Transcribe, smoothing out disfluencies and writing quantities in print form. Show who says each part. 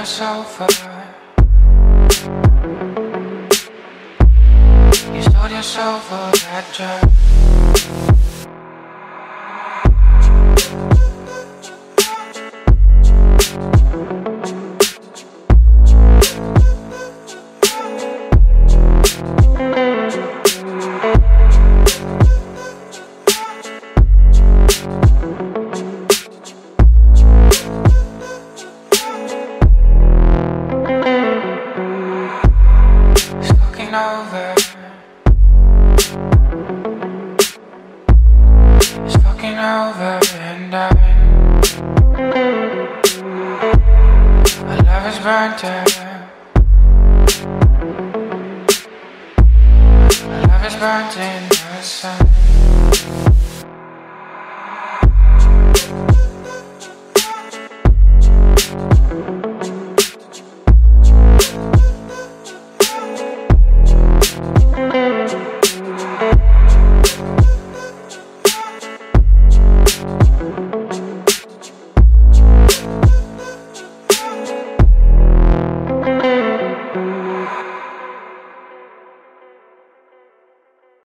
Speaker 1: it's over. You sold your soul for that drug. Over and done. My love is burnt out. My love is burnt in the sun.